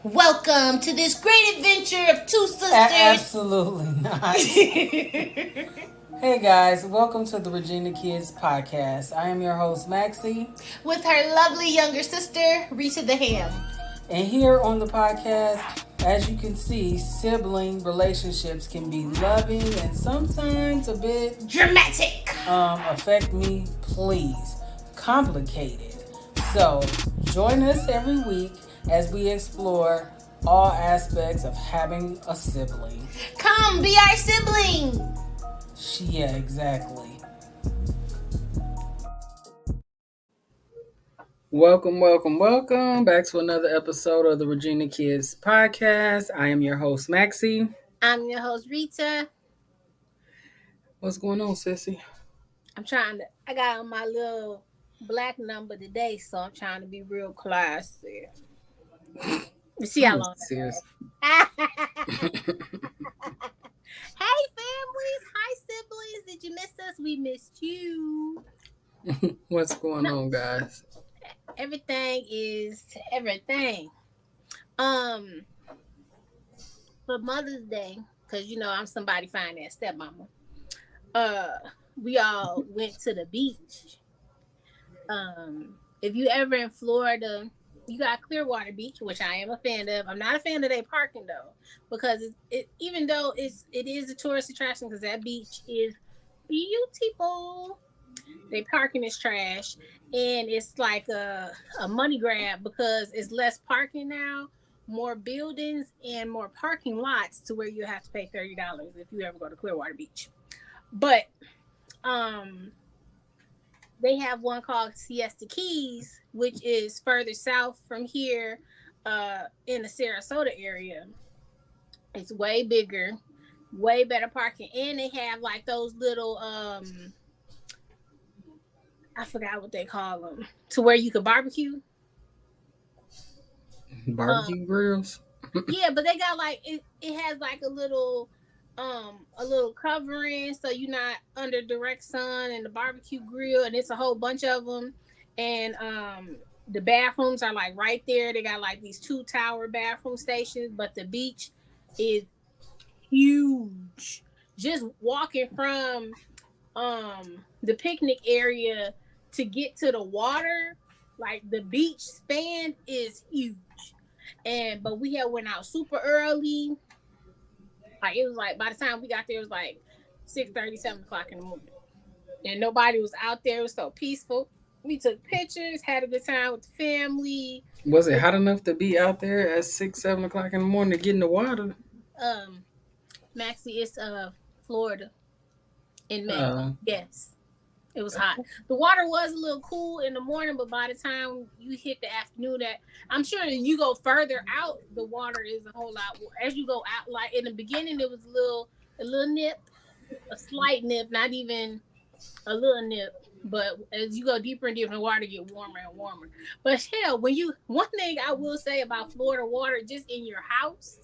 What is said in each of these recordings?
Welcome to this great adventure of two sisters. Absolutely not. Hey guys, welcome to the Regina Kids podcast. I am your host, Maxie. With her lovely younger sister, Rita the H.A.M. And here on the podcast, as you can see, sibling relationships can be loving and sometimes a bit dramatic. Affect me, please. Complicated. So, join us every week as we explore all aspects of having a sibling. Come be our sibling. Yeah, exactly. Welcome back to another episode of the Regina Kids podcast. I am your host, Maxie. I'm your host, Rita. What's going on, sissy? I got on my little black number today, so I'm trying to be real classy. You see how long serious. Hey, families. Hi, siblings. Did you miss us? We missed you. What's going on, guys? Everything is everything. For Mother's Day, because I'm somebody fine that stepmama. We all went to the beach. If you ever in Florida, you got Clearwater Beach, which I am a fan of. I'm not a fan of their parking though, because even though it is a tourist attraction, because that beach is beautiful. Their parking is trash, and it's like a money grab because it's less parking now, more buildings, and more parking lots to where you have to pay $30 if you ever go to Clearwater Beach. But they have one called Siesta Keys, which is further south from here, in the Sarasota area. It's way bigger, way better parking, and they have like those little I forgot what they call them, to where you can barbecue. Barbecue grills? Yeah, but they got like it has like a little covering so you're not under direct sun, and the barbecue grill, and it's a whole bunch of them. And the bathrooms are like right there. They got like these 2-tower bathroom stations, but the beach is huge. Just walking from the picnic area to get to the water, like the beach span is huge. But we had went out super early. Like it was like by the time we got there, it was like 6:30, 7 o'clock in the morning, and nobody was out there. It was so peaceful. We took pictures, had a good time with the family. Was it hot enough to be out there at 6, 7 o'clock in the morning to get in the water? Maxie, it's Florida in May. Yes. It was hot. The water was a little cool in the morning, but by the time you hit the afternoon, that I'm sure you go further out, the water is a whole lot. As you go out, like in the beginning, it was a little nip, a slight nip, not even a little nip. But as you go deeper and deeper, the water get warmer and warmer. But hell, one thing I will say about Florida water, just in your house,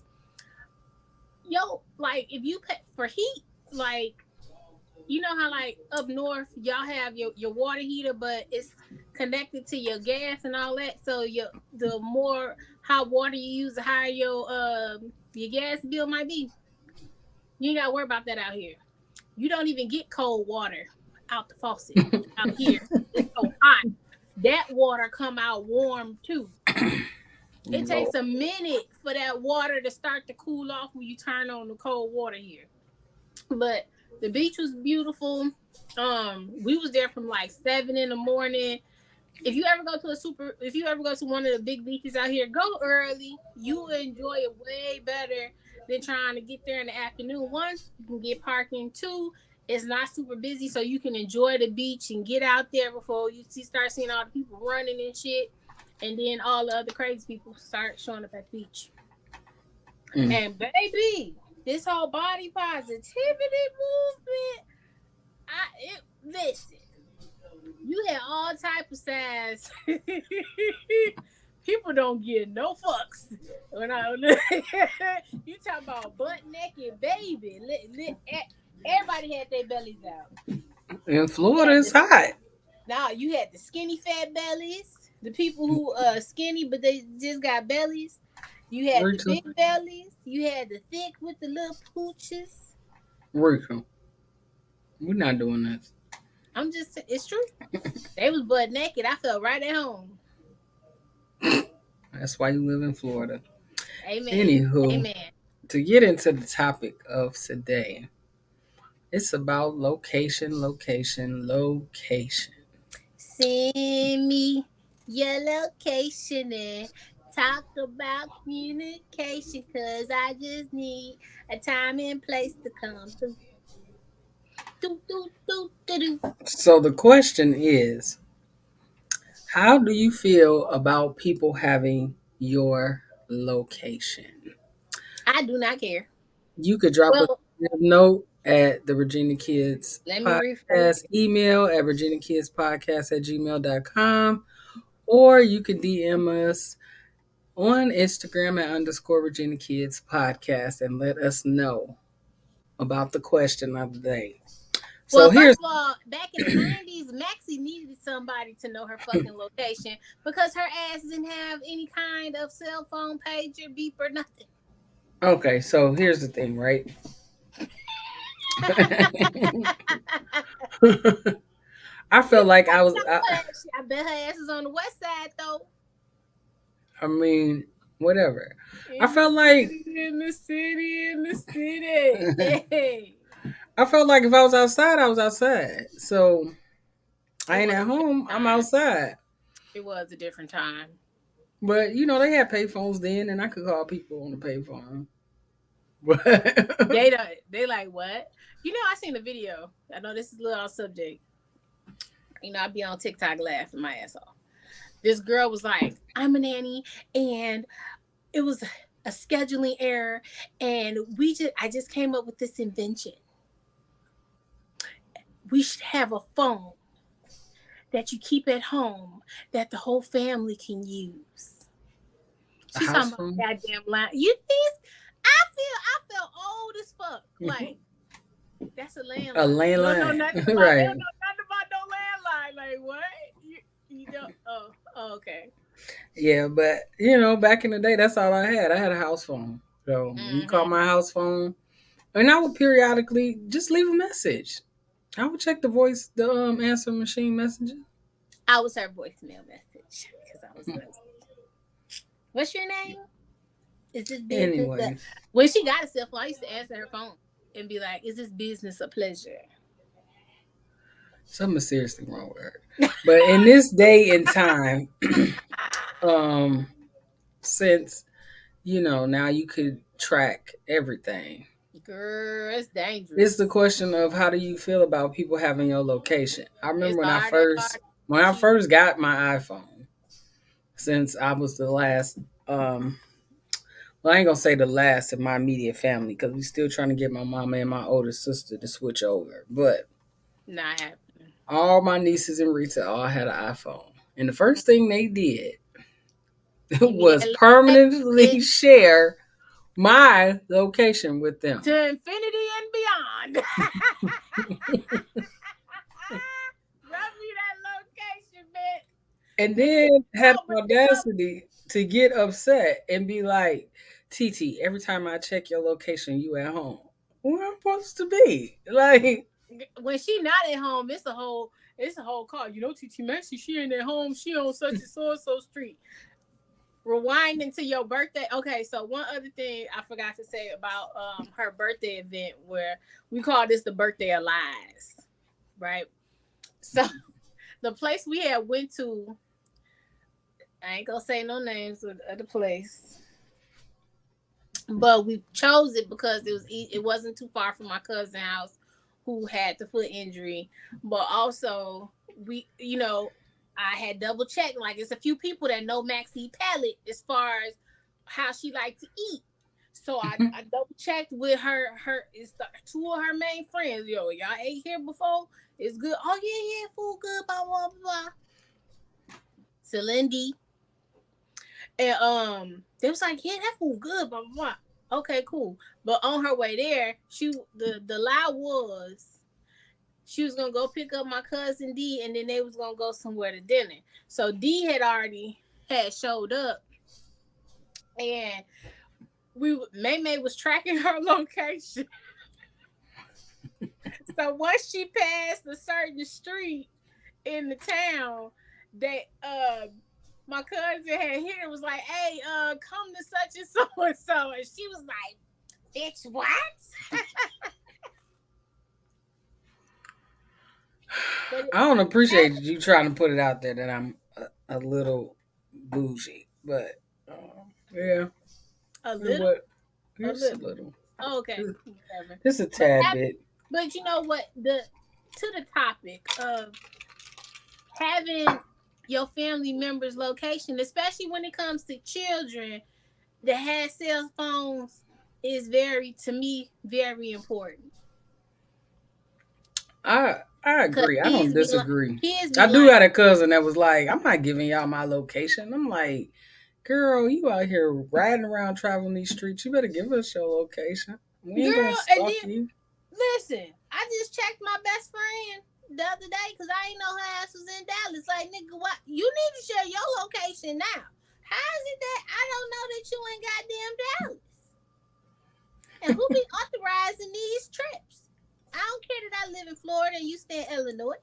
like if you pay for heat, like, you know how like up north y'all have your water heater, but it's connected to your gas and all that. So the more hot water you use, the higher your gas bill might be. You ain't gotta worry about that out here. You don't even get cold water out the faucet out here. It's so hot. That water come out warm too. It takes a minute for that water to start to cool off when you turn on the cold water here. But the beach was beautiful. We was there from like 7 in the morning. If you ever go to one of the big beaches out here, go early. You will enjoy it way better than trying to get there in the afternoon. One, you can get parking. Two, it's not super busy, so you can enjoy the beach and get out there before you start seeing all the people running and shit. And then all the other crazy people start showing up at the beach. And baby, this whole body positivity movement, listen, you had all type of size. People don't give no fucks. You talk about butt naked baby. Everybody had their bellies out. In Florida, it's hot. Now you had the skinny fat bellies. The people who skinny but they just got bellies. You had the Rachel, big bellies. You had the thick with the little pooches. Rachel, we're not doing this. It's true. They was butt naked. I felt right at home. That's why you live in Florida. Amen. Anywho, Amen. to get into the topic of today, it's about location, location, location. Send me your location and talk about communication. Cause I just need a time and place to come through. Do, do, do, do, do. So the question is, how do you feel about people having your location? I do not care. You could drop us Well, a note at the Virginia Kids let me rephrase Podcast it. email at virginiakidspodcast@gmail.com, or you could DM us on Instagram at underscore Virginia Kids Podcast and let us know about the question of the day. Well, So first here's of all, back in the 90s, Maxie needed somebody to know her fucking location because her ass didn't have any kind of cell phone, pager, beep, or nothing. okay, so here's the thing, right? I We felt like I was know her ass. I bet her ass is on the west side, though. I mean, whatever. I In the felt like city, in the city, in the city. Hey. I felt like if I was outside, I was outside. So It I ain't was at a different home, I'm time. outside. It was a different time. But they had payphones then, and I could call people on the payphone. But They don't. They like what? I seen the video. I know this is a little off subject. I be on TikTok laughing my ass off. This girl was like, "I'm a nanny, and it was a scheduling error, and I just came up with this invention. We should have a phone that you keep at home that the whole family can use." a She's house talking about phone, goddamn line. You think I feel old as fuck. Like that's a a landline. You don't know landline, nothing about. They right? don't know nothing about no landline. Like what? You don't. Oh, okay. Yeah, but back in the day, that's all I had. I had a house phone. So you call Hmm. my house phone, and I would periodically just leave a message. I would check the answer machine messages. I was her voicemail message because I was nosy. What's your name? Is this business? Anyways, When she got a cell phone, I used to answer her phone and be like, "Is this business a pleasure?" something is seriously wrong with her. But in this day and time, um, since now you could track everything. Girl, it's It's the dangerous. question of how do you feel about people having your location? I remember It's when I harder and first harder when to I keep. first got my iPhone, since I was the last well, I ain't gonna say the last of my immediate family because we still trying to get my mama and my older sister to switch over. But Not happening. all my nieces and Rita all had an iPhone. And the first thing they did Give me was that permanently location share my location with them. to infinity and beyond. Rub me that location, bitch. And And then had I'll bring the some. audacity to get upset and be like, TT, every time I check your location, you at home. Where I'm supposed to be? Like, When she not at home, it's a whole call. TT Maxie, she ain't at home. She on such and so street. Rewind into your birthday. Okay, so one other thing I forgot to say about her birthday event where we call this the birthday of lies, right? So the place we had went to, I ain't gonna say no names of the other place, but we chose it because it wasn't too far from my cousin's house who had the foot injury, but also I had double checked, like it's a few people that know Maxie palate as far as how she like to eat. So I double checked with her it's two of her main friends. Yo, y'all ate here before? It's good. Oh yeah, yeah, food good, blah blah blah. Celindy. And they was like, yeah, that food good, blah blah blah. Okay, cool. But on her way there, the lie was She was gonna go pick up my cousin D, and then they was gonna go somewhere to dinner. So D had already had showed up, and May May was tracking her location. So once she passed a certain street in the town, that my cousin had hit her, was like, "Hey, come to such and so and so," and she was like, "Bitch, what?" But I don't appreciate you trying to put it out there that I'm a little bougie, but yeah, a it little, what a just a little. little, Oh, okay, just, whatever. just a But tad bit. but you know what, the to the topic of having your family members' location, especially when it comes to children that have cell phones, is very, to me, very important. I Cause agree. I don't disagree. kids I be do like, got a cousin that was like, I'm not giving y'all my location. I'm like, girl, you out here riding around traveling these streets. You better give us your location. We ain't gonna girl, and stalk then you. listen, I just checked my best friend the other day because I ain't know her ass was in Dallas. Like, nigga, what? You need to share your location now. How is it that I don't know that you in goddamn Dallas? And who be authorizing these trips? I don't care that I live in Florida and you stay in Illinois.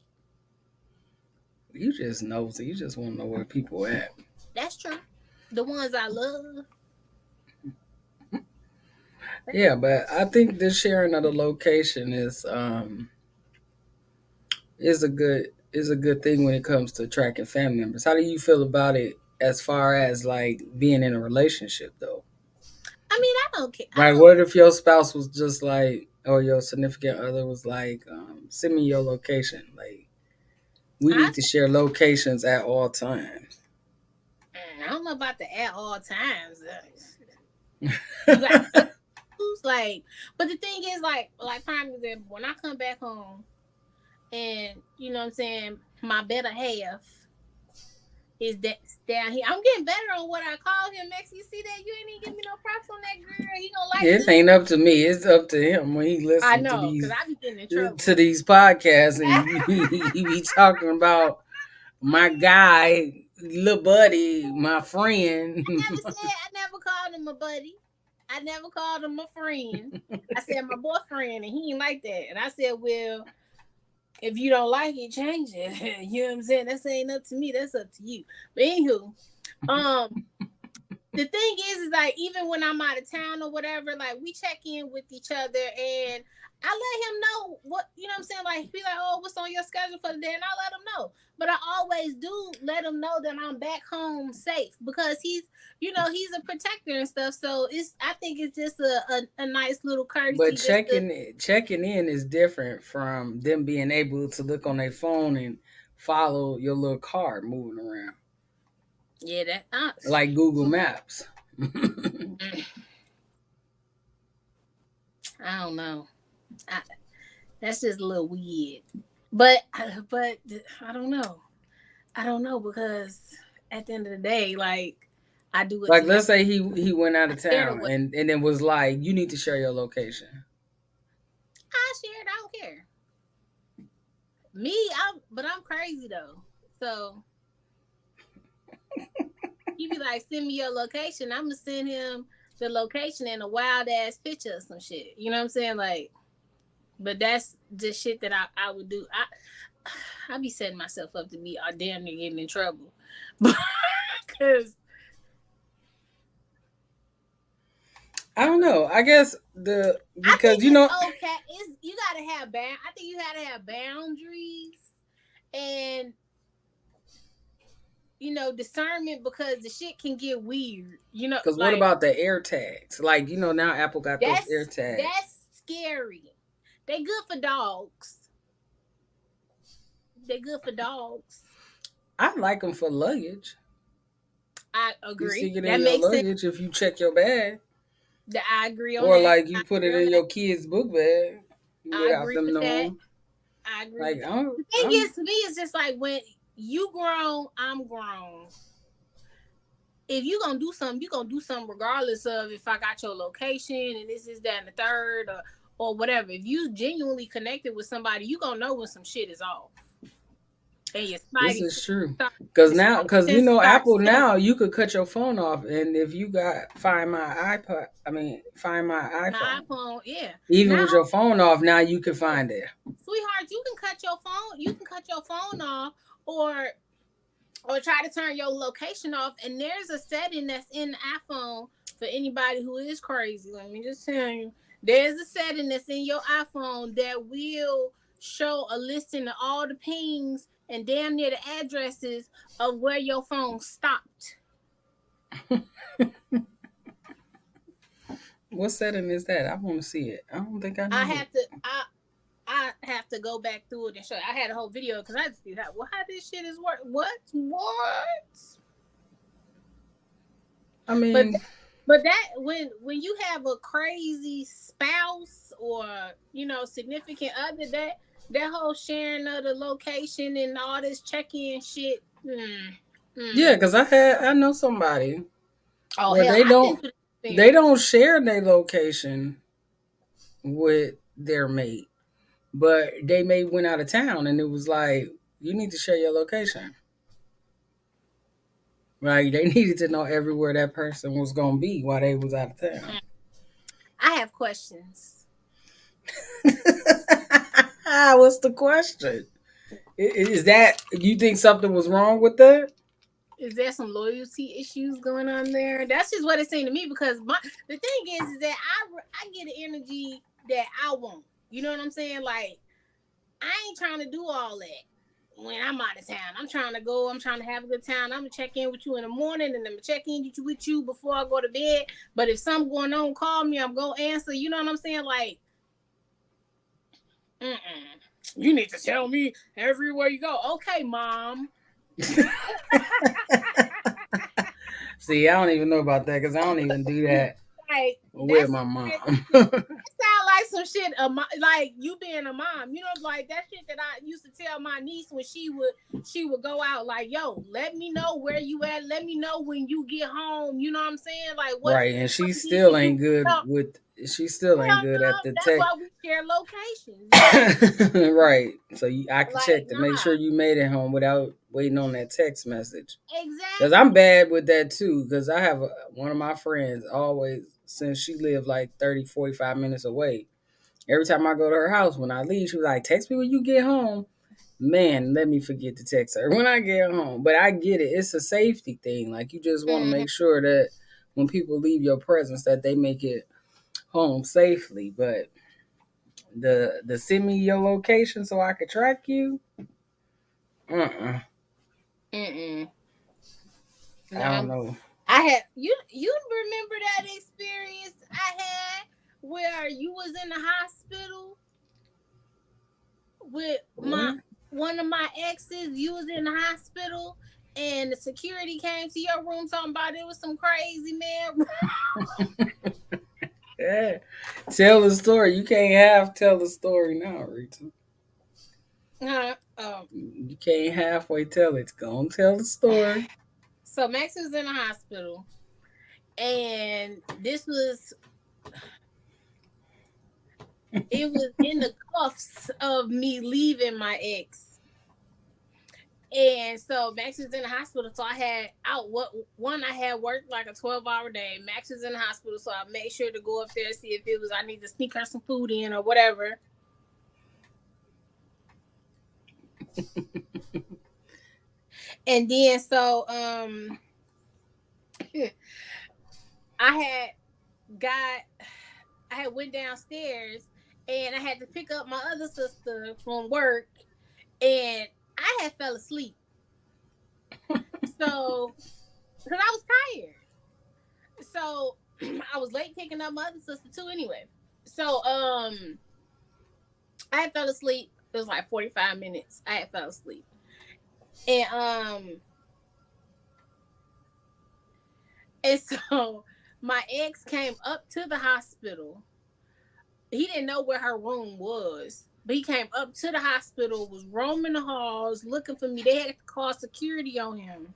You just nosy. You just want to know where people at. That's true. The ones I love. Yeah, but I think the sharing of the location is a good thing when it comes to tracking family members. How do you feel about it as far as like being in a relationship though? I mean, I don't care. I Like, don't. what if your spouse was just like, or your significant other was like, send me your location. Like, we I, need to share locations at all times. I don't know about the at all times. You got clues, like, but the thing is, like prime example, when I come back home, and you know what I'm saying, my better half is that down here. I'm getting better on what I call him. Max, you see that? You ain't even give me no props on that, girl. He gonna like It this. ain't up to me. It's up to him when he I listens know, cause I be getting in trouble. to these podcasts and he be talking about my guy, little buddy, my friend. I never called him a buddy. I never called him a friend. I said my boyfriend, and he ain't like that. And I said, well, if you don't like it, change it. You know what I'm saying? That's ain't up to me. That's up to you. But anywho, um, the thing is like even when I'm out of town or whatever, like we check in with each other and I let him know what you know what I'm saying, like be like, oh, what's on your schedule for the day, and I let him know. But I always do let him know that I'm back home safe because he's he's a protector and stuff. So I think it's just a nice little But courtesy just to checking in is different from them being able to look on their phone and follow your little card moving around, yeah that like Google Maps. I don't know. I, that's just a little weird. But I don't know. I don't know because at the end of the day, like I do it Like, to y'all. let's say he went out I of share the town way and it was like, you need to share your location. I share it. I don't care. But I'm crazy though. So he be like, send me your location. I'm gonna send him the location and a wild ass picture of some shit. You know what I'm saying? Like, but that's just shit that I would do. I be setting myself up to be damn near getting in trouble, because I don't know. I guess I because think it's okay. It's you gotta have I think you gotta have boundaries and discernment because the shit can get weird. because what Like about the air tags? Like, now Apple got those air tags. that's scary. They good for dogs. They good for dogs. I like them for luggage. I You agree. stick it in That your makes sense. luggage if you check your bag, I agree on or that. like you I put it agree on in that. your kid's book bag I without agree them with that. knowing. I agree with Like, that. The thing is, to me, it's just like when you grown, I'm grown. If you gonna do something, you gonna do something regardless of if I got your location and this is that and the third, or whatever, if you genuinely connected with somebody, you gonna know when some shit is off, and your This spidey is true. start, Cause your now, spidey cause you senses know, start Apple tingling. now you could cut your phone off, and if you got Find My My iPhone, iPhone, yeah. even Now, with your phone off, now you can find it. sweetheart, you can cut your phone. You can cut your phone off, or try to turn your location off. And there's a setting that's in the iPhone for anybody who is crazy. Let me just tell you, there's a setting that's in your iPhone that will show a listing of all the pings and damn near the addresses of where your phone stopped. What setting is that? I want to see it. I don't think I I know it. have to I have to go back through it and show you. I had a whole video because I just see how this shit is work. What? I But mean, that when you have a crazy spouse or significant other, that whole sharing of the location and all this check-in shit. yeah, Mm. because I know somebody Oh where hell, they I've been don't through the they experience. don't share their location with their mate, but they may went out of town, and it was like you need to share your location. Right? They needed to know everywhere that person was gonna be while they was out of town. Mm. I have questions. What's the question? Is that you think something was wrong with that? Is there some loyalty issues going on there? That's just what it seemed to me because the thing is that I get the energy that I want. You know what I'm saying? Like I ain't trying to do all that when I'm out of town. I'm trying to go. I'm trying to have a good time. I'm gonna check in with you in the morning, and I'm gonna check in with you before I go to bed. But if something going on, call me. I'm gonna answer. You know what I'm saying? Like, you need to tell me everywhere you go. Okay, mom. See, I don't even know about that because I don't even do that Like with my mom. sound like some shit. Like you being a mom, like that shit that I used to tell my niece when she would go out. Like, yo, let me know where you at. Let me know when you get home. You know what I'm saying? Like, Right, and what it is you know, she still ain't good at the that's tech. why we share locations. You know, Right. So I can like check to make sure nah, you made it home without waiting on that text message. Cuz I'm exactly. bad with that too cuz I have one of my friends always since she lived like 30, 45 minutes away. Every time I go to her house when I leave, she was like, "Text me when you get home." Man, let me forget to text her when I get home. But I get it. It's a safety thing. Like you just want to Mhm. make sure that when people leave your presence that they make it home safely. But the send me your location so I could track you. Uh-uh. Mm-mm. I don't No, know. I had you remember that experience I had where you was in the hospital with my What? one of my exes. You was in the hospital and the security came to your room talking about it was some crazy man. Yeah. Tell the story. You can't tell the story now, Rita. uh, You can't halfway tell it. Go and tell the story. so Max was in the hospital and it was in the cuffs of me leaving my ex. And so Max was in the hospital. So I had out what one I had worked like a 12-hour day. Max was in the hospital, so I made sure to go up there and see if it was I need to sneak her some food in or whatever. And then I had got I had went downstairs and I had to pick up my other sister from work and I had fell asleep. So because I was tired. So I was late picking up my other sister too anyway. So I had fell asleep. It was like 45 minutes. I had fell asleep. And and so my ex came up to the hospital. He didn't know where her room was. But he came up to the hospital, was roaming the halls, looking for me. They had to call security on him.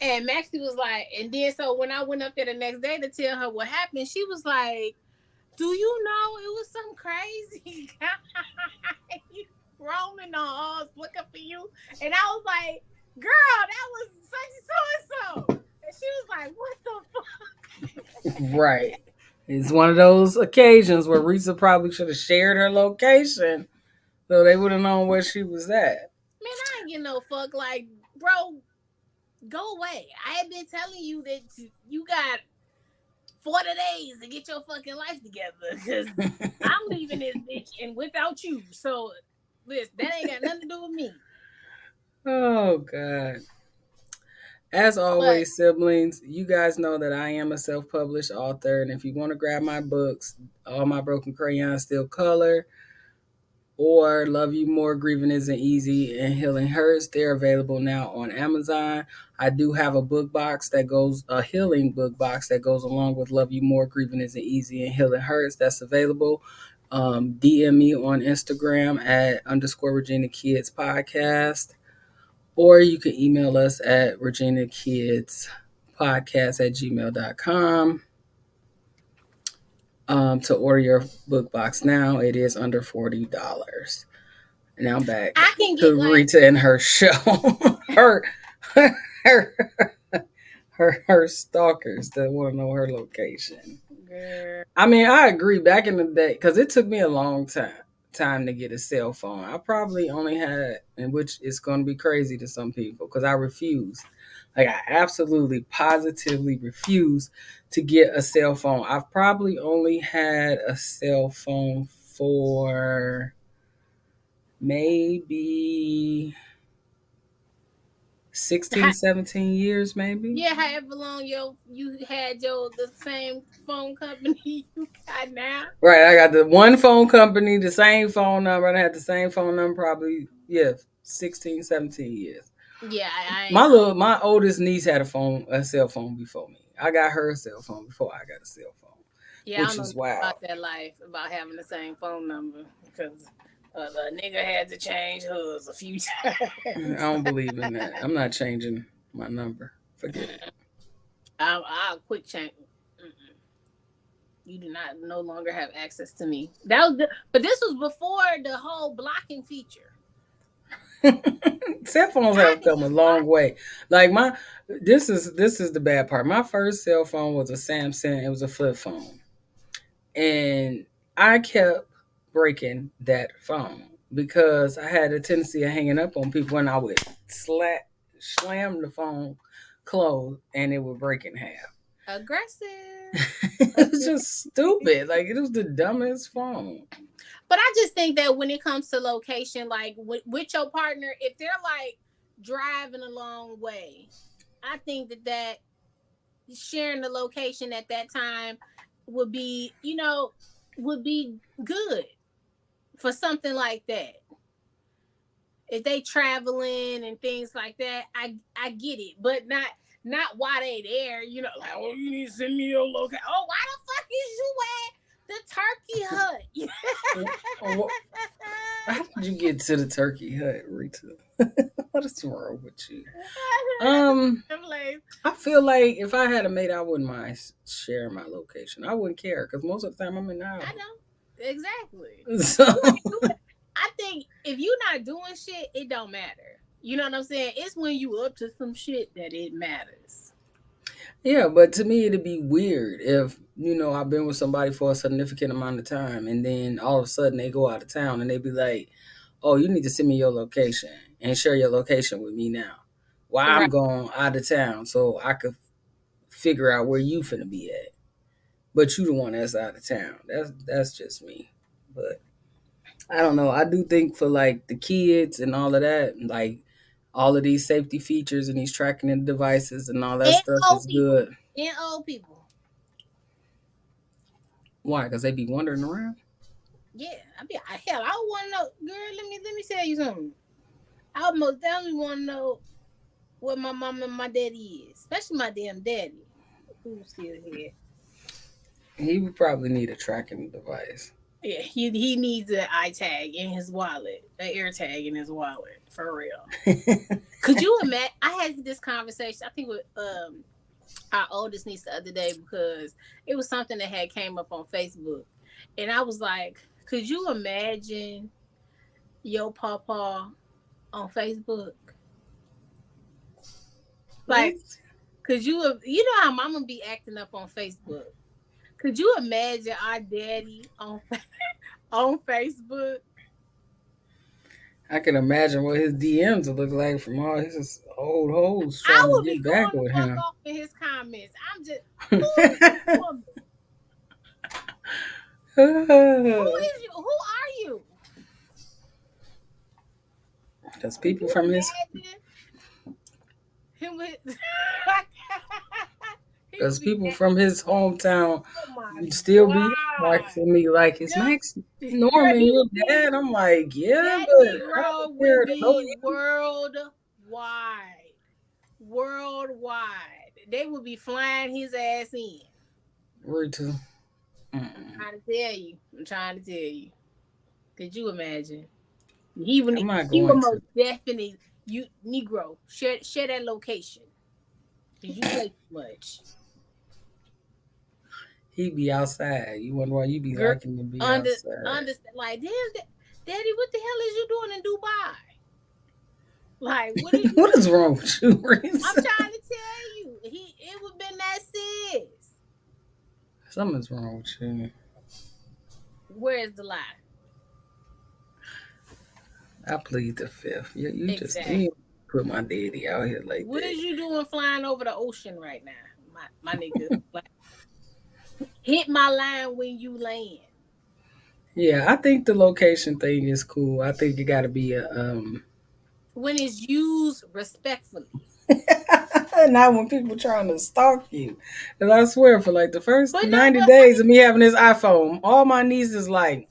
And Maxie was like, and then so when I went up there the next day to tell her what happened, she was like, Do you know it was some crazy guy roaming the halls looking for you? And I was like, girl, that was such and so and so. And she was like, what the Right. It's one of those occasions where Risa probably should have shared her location so they would have known where she was at. Man, I ain't getting no fuck. Like, bro, go away. I had been telling you that you got 40 days to get your fucking life together because I'm leaving this bitch and without you. So, listen, that ain't got nothing to do with me. Oh, God. As But always, siblings, you guys know that I am a self published author. And if you want to grab my books, All My Broken Crayons Still Color, or Love You More, Grieving Isn't Easy, and Healing Hurts, they're available now on Amazon. I do have a book box that goes, a healing book box that goes along with Love You More, Grieving Isn't Easy, and Healing Hurts. That's available. DM me on Instagram at _ Regina Kids Podcast. Or you can email us at reginakidspodcast@gmail.com. To order your book box now, it is under $40. Now back I can get to like, Rita and her show. her, her, her stalkers that want to know her location. girl, I mean, I agree. Back in the day, because it took me a long time to get a cell phone. I probably only had, and which is going to be crazy to some people, because I refused. Like I absolutely, positively refused to get a cell phone. I've probably only had a cell phone for maybe 16, 17 years, maybe. yeah, however long you had the same phone company you got now. Right, I got the one phone company, the same phone number. I had the same phone number probably, yeah, 16, 17 years. Yeah, I My ain't. my oldest niece had a cell phone before me. I got her a cell phone before I got a cell phone, Yeah, I which don't know is nothing wild. about that life about having the same phone number because the nigga had to change hers a few I times. don't believe in that. I'm not changing my number. Forget it. I'll quick change. Mm-mm. You do not no longer have access to me. That was but this was before the whole blocking feature. Cell phones I have can come a just block long way. Like this is the bad part. My first cell phone was a Samsung. It was a flip phone, and I kept breaking that phone because I had a tendency of hanging up on people, and I would slam the phone closed, and it would break in half. aggressive. It was just stupid. Like it was the dumbest phone. But I just think that when it comes to location, like with your partner, if they're like driving a long way, I think that sharing the location at that time would be, would be good for something like that. If they traveling and things like that, I get it, but not while they there. Like, oh, you need to send me your location. Oh, why the fuck is you at the turkey Oh, how did you get to the turkey hut, Rita? What is wrong with you? Um, I'm like, I feel like if I had a mate, I wouldn't mind sharing my location. I wouldn't care because most of the time I'm in the I house. know exactly. So You ain't doing. I think if you're not doing shit, it don't matter. You know what I'm saying? It's when you up to some shit that it matters. yeah, but to me it'd be weird if I've been with somebody for a significant amount of time, and then all of a sudden they go out of town and they be like, "Oh, you need to send me your location and share your location with me now." While I'm Right. going out of town, so I could figure out where you finna be at. But you the one that's out of town. That's just me. But I don't know. I do think for like the kids and all of that, like all of these safety features and these tracking devices and all that And stuff old is people. good. And old people. Why? Because they be wandering around. Yeah. Hell, I want to know, girl. Let me tell you something. I most definitely want to know what my mom and my daddy is, especially my damn daddy, who's still here. He would probably need a tracking device. Yeah, he needs an eye tag in his wallet, an air tag in his wallet, for real. Could you imagine? I had this conversation, I think, with our oldest niece the other day because it was something that had came up on Facebook, And I was like, could you imagine your papa on Facebook? What? Like, could you know how mama be acting up on Facebook? Could you imagine our daddy on on Facebook? I can imagine what his DMs would look like from all his old hoes I trying to would be get back going the with fuck him. off in his comments. I'm just, who is this woman? Who is you? Who are you? Because Could people you from his imagine him with? He because would be. people from his hometown Oh my would still be god! asking me like, "Is Them, Max girl, Norman he your would be. dad?" I'm like, "Yeah, That but I don't Negro would care to know be you." worldwide. Worldwide. They would be flying his ass in. Word to. I'm Mm-mm. trying to tell you. I'm trying to tell you. Could you imagine? He would. I'm not He would going to. most definitely. You Negro share that location. Cause you play too much. He be outside. You wonder why you be Girl, liking to be under outside. understand like damn, daddy, what the hell is you doing in Dubai? Like, what is you? What is wrong with you, I'm Reese? trying to tell you. It would been that serious. Something's wrong with you. Where's the lie? I plead the fifth. You just you Exactly. put my daddy out here like What that. is you doing flying over the ocean right now, my nigga? Like, hit my line when you land. Yeah, I think the location thing is cool. I think it got to be a When it's used respectfully. not when people trying to stalk you. And I swear, for like the first But no, 90 but I days of me having this iPhone, all my nieces like,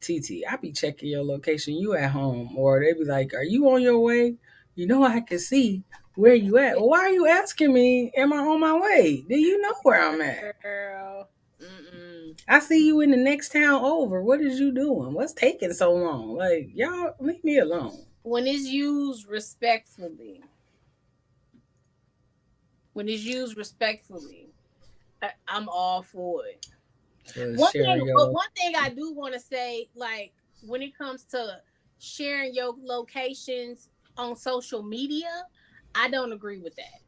TT, I be checking your location. You at home? Or they be like, "Are you on your way? You know I can see where you at. mean, Well, why are you asking me? Am I on my way? Do you know where I'm at? girl. Mm-mm. I see you in the next town over. What is you doing? What's taking so long? Like, y'all, leave me alone." When it's used respectfully. When it's used respectfully, I'm all for it. To One thing, sharing your but one thing I do want to say, like when it comes to sharing your locations on social media, I don't agree with that.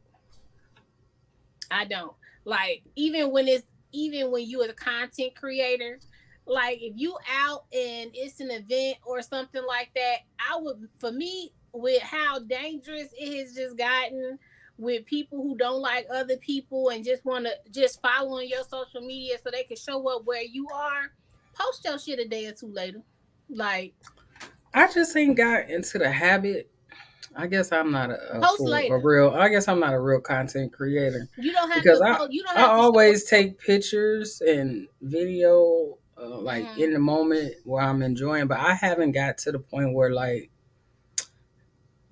I don't. Like even when you as a content creator, like if you out and it's an event or something like that, I would for me with how dangerous it has just gotten with people who don't like other people and just want to just follow on your social media so they can show up where you are, post your shit a day or two later. Like I just ain't got into the habit. I guess I'm not post later. I guess I'm not a real content creator You don't have because to post. You don't I have to show always up. take pictures and video like Mm-hmm. in the moment where I'm enjoying, but I haven't got to the point where like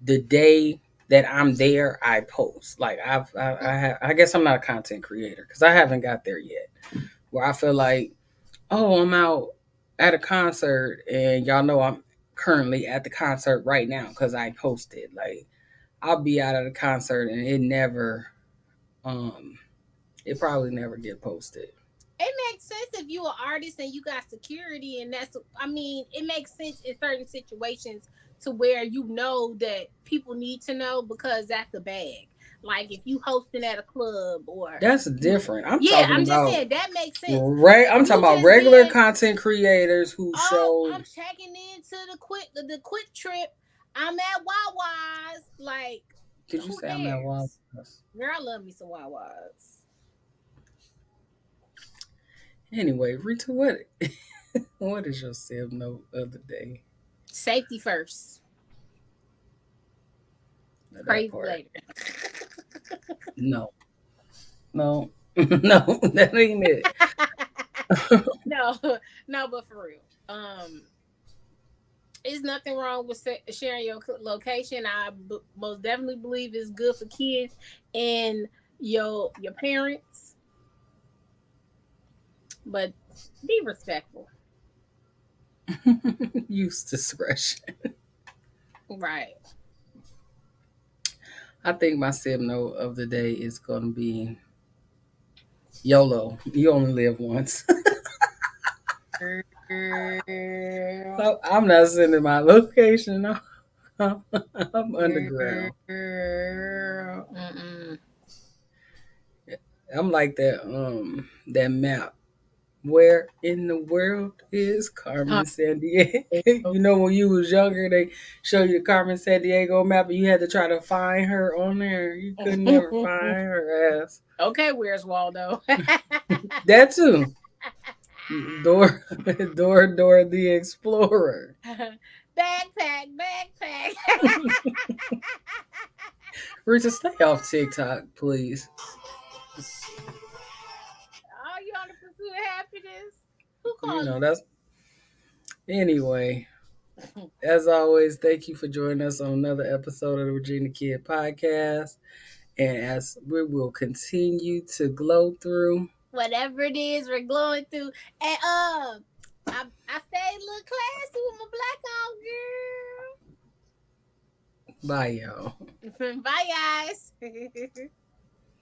the day that I'm there, I post. Like I guess I'm not a content creator because I haven't got there yet. Where I feel like, oh, I'm out at a concert, and y'all know I'm currently at the concert right now because I posted. Like I'll be out at a concert and um, it probably never get posted. It makes sense if you an artist and you got security, and that's I mean it makes sense in certain situations to where you know that people need to know because that's the bag. Like if you hosting at a club or That's you, different. I'm yeah, talking I'm just about saying that makes sense. right. If I'm talking you about just regular being, content creators who oh, show. I'm checking into the quick trip, I'm at Wawa's, like Did you who say I'm at Wild cares? West? Girl, I love me some Wawa's. Anyway, Rita, what what is your sim note of the day? Safety first, That crazy part. later. No, no, no, that ain't it. No, no, but for real, it's nothing wrong with sharing your location. Most definitely believe it's good for kids and your parents, but be respectful. Use discretion. Right. I think my sim note of the day is gonna be YOLO. You only live once. Girl. I'm not sending my location. I'm underground. Girl. Mm-mm. I'm like that map. Where in the world is Oh, Carmen San Diego? there you go. You know, when you was younger, they show you the Carmen San Diego map, and you had to try to find her on there. You could never find her ass. Okay, where's Waldo? That too. Dora, Dora the Explorer. Backpack, backpack. Rita, stay off TikTok, please. Oh, you on the pursuit of happiness? Who You calling know, that's anyway. you? As always, thank you for joining us on another episode of the Regina Kid Podcast. And as we will continue to glow through, Whatever it is we're going through. And I stayed a little classy with my bye, y'all. black on girl. Bye guys.